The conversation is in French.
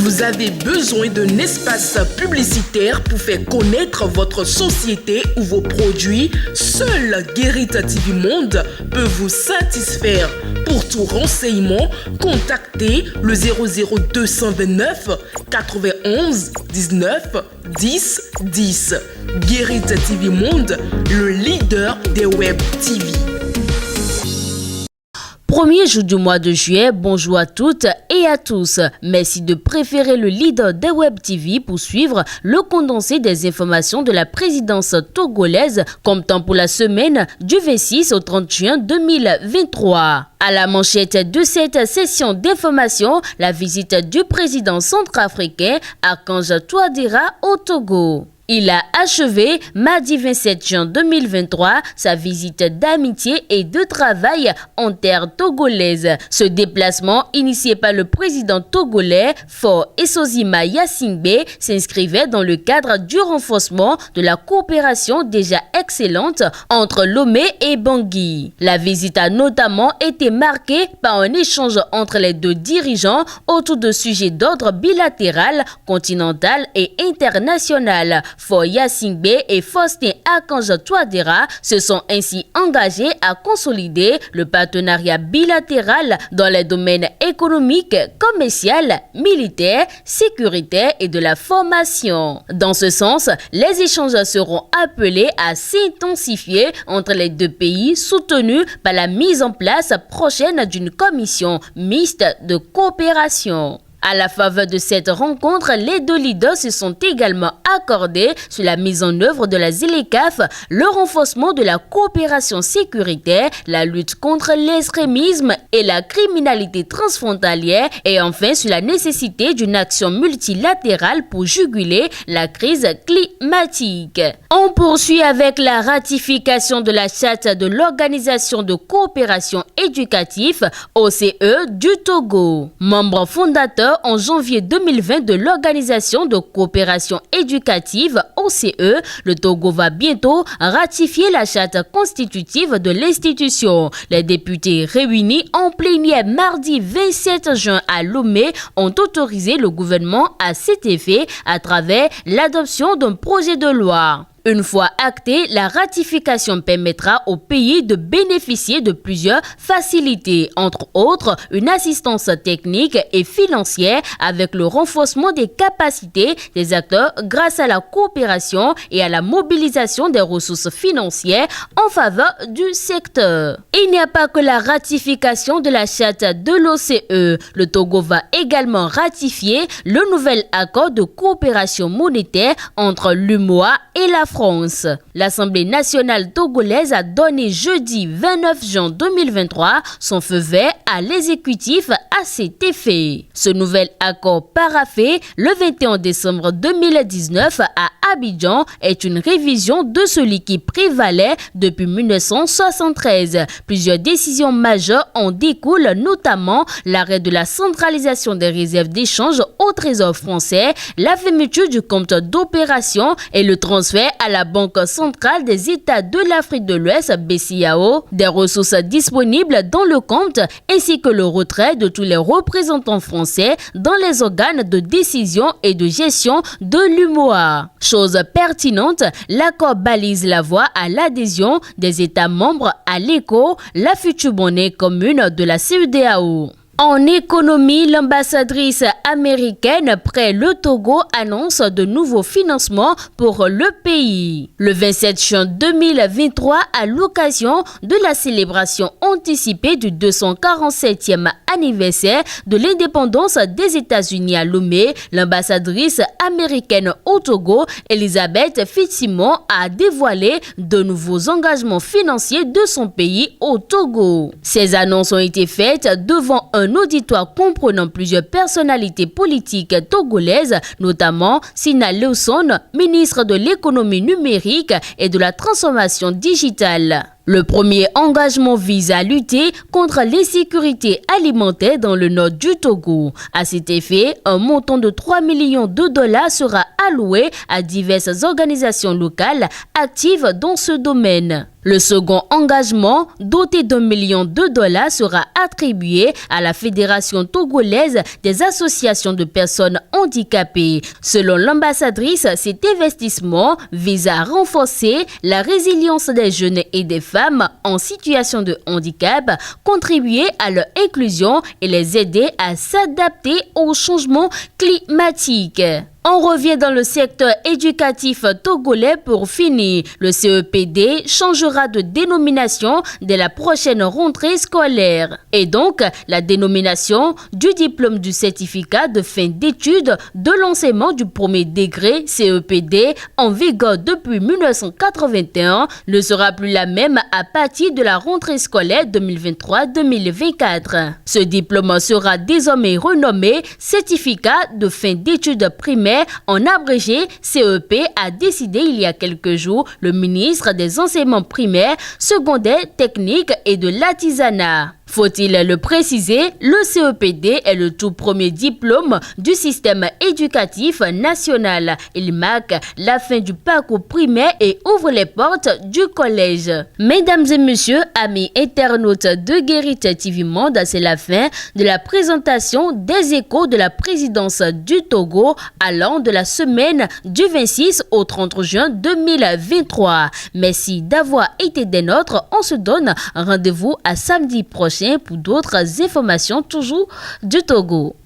Vous avez besoin d'un espace publicitaire pour faire connaître votre société ou vos produits? Seul Guérita TV Monde peut vous satisfaire. Pour tout renseignement, contactez le 00229 91 19 10 10. Guérita TV Monde, le leader des web TV. Premier jour du mois de juillet, bonjour à toutes et à tous. Merci de préférer le leader des Web TV pour suivre le condensé des informations de la présidence togolaise comme temps pour la semaine du 26 au 30 juin 2023. À la manchette de cette session d'information, la visite du président centrafricain Archange Touadéra au Togo. Il a achevé, mardi 27 juin 2023, sa visite d'amitié et de travail en terre togolaise. Ce déplacement, initié par le président togolais Faure Essozima Yassingbe, s'inscrivait dans le cadre du renforcement de la coopération déjà excellente entre Lomé et Bangui. La visite a notamment été marquée par un échange entre les deux dirigeants autour de sujets d'ordre bilatéral, continental et international. Faure Yassingbe et Faustin Archange Touadéra se sont ainsi engagés à consolider le partenariat bilatéral dans les domaines économiques, commercial, militaire, sécuritaire et de la formation. Dans ce sens, les échanges seront appelés à s'intensifier entre les deux pays, soutenus par la mise en place prochaine d'une commission mixte de coopération. À la faveur de cette rencontre, les deux leaders se sont également accordés sur la mise en œuvre de la ZLECAf, le renforcement de la coopération sécuritaire, la lutte contre l'extrémisme et la criminalité transfrontalière et enfin sur la nécessité d'une action multilatérale pour juguler la crise climatique. On poursuit avec la ratification de la charte de l'Organisation de coopération éducative OCE du Togo. Membre fondateur en janvier 2020 de l'Organisation de coopération éducative OCE, le Togo va bientôt ratifier la charte constitutive de l'institution. Les députés réunis en plénière mardi 27 juin à Lomé ont autorisé le gouvernement à cet effet à travers l'adoption d'un projet de loi. Une fois actée, la ratification permettra au pays de bénéficier de plusieurs facilités, entre autres une assistance technique et financière avec le renforcement des capacités des acteurs grâce à la coopération et à la mobilisation des ressources financières en faveur du secteur. Il n'y a pas que la ratification de la charte de l'OCE. Le Togo va également ratifier le nouvel accord de coopération monétaire entre l'UMOA et la France. L'Assemblée nationale togolaise a donné jeudi 29 juin 2023 son feu vert à l'exécutif à cet effet. Ce nouvel accord paraphé le 21 décembre 2019 à Abidjan est une révision de celui qui prévalait depuis 1973. Plusieurs décisions majeures en découlent, notamment l'arrêt de la centralisation des réserves d'échange au Trésor français, la fermeture du compte d'opération et le transfert à la Banque centrale des États de l'Afrique de l'Ouest, BCEAO, des ressources disponibles dans le compte ainsi que le retrait de tous les représentants français dans les organes de décision et de gestion de l'UMOA. Chose pertinente, l'accord balise la voie à l'adhésion des États membres à l'ECO, la future monnaie commune de la CEDEAO. En économie, l'ambassadrice américaine près le Togo annonce de nouveaux financements pour le pays. Le 27 juin 2023, à l'occasion de la célébration anticipée du 247e anniversaire de l'indépendance des États-Unis à Lomé, l'ambassadrice américaine au Togo, Elisabeth Fitzsimon, a dévoilé de nouveaux engagements financiers de son pays au Togo. Ces annonces ont été faites devant un auditoire comprenant plusieurs personnalités politiques togolaises, notamment Sina Leoson, ministre de l'économie numérique et de la transformation digitale. Le premier engagement vise à lutter contre l'insécurité alimentaire dans le nord du Togo. À cet effet, un montant de 3 millions de dollars sera alloué à diverses organisations locales actives dans ce domaine. Le second engagement, doté d'1 million de dollars, sera attribué à la Fédération togolaise des associations de personnes handicapées. Selon l'ambassadrice, cet investissement vise à renforcer la résilience des jeunes et des femmes en situation de handicap, contribuer à leur inclusion et les aider à s'adapter au changement climatique. On revient dans le secteur éducatif togolais pour finir. Le CEPD changera de dénomination dès la prochaine rentrée scolaire. Et donc, la dénomination du diplôme du certificat de fin d'études de l'enseignement du premier degré CEPD en vigueur depuis 1981 ne sera plus la même à partir de la rentrée scolaire 2023-2024. Ce diplôme sera désormais renommé certificat de fin d'études primaires en abrégé CEP, a décidé il y a quelques jours le ministre des enseignements primaires, secondaires, techniques et de l'artisanat. Faut-il le préciser, le CEPD est le tout premier diplôme du système éducatif national. Il marque la fin du parcours primaire et ouvre les portes du collège. Mesdames et messieurs, amis internautes de Guérite TV Monde, c'est la fin de la présentation des échos de la présidence du Togo allant de la semaine du 26 au 30 juin 2023. Merci d'avoir été des nôtres. On se donne rendez-vous à samedi prochain pour d'autres informations toujours du Togo.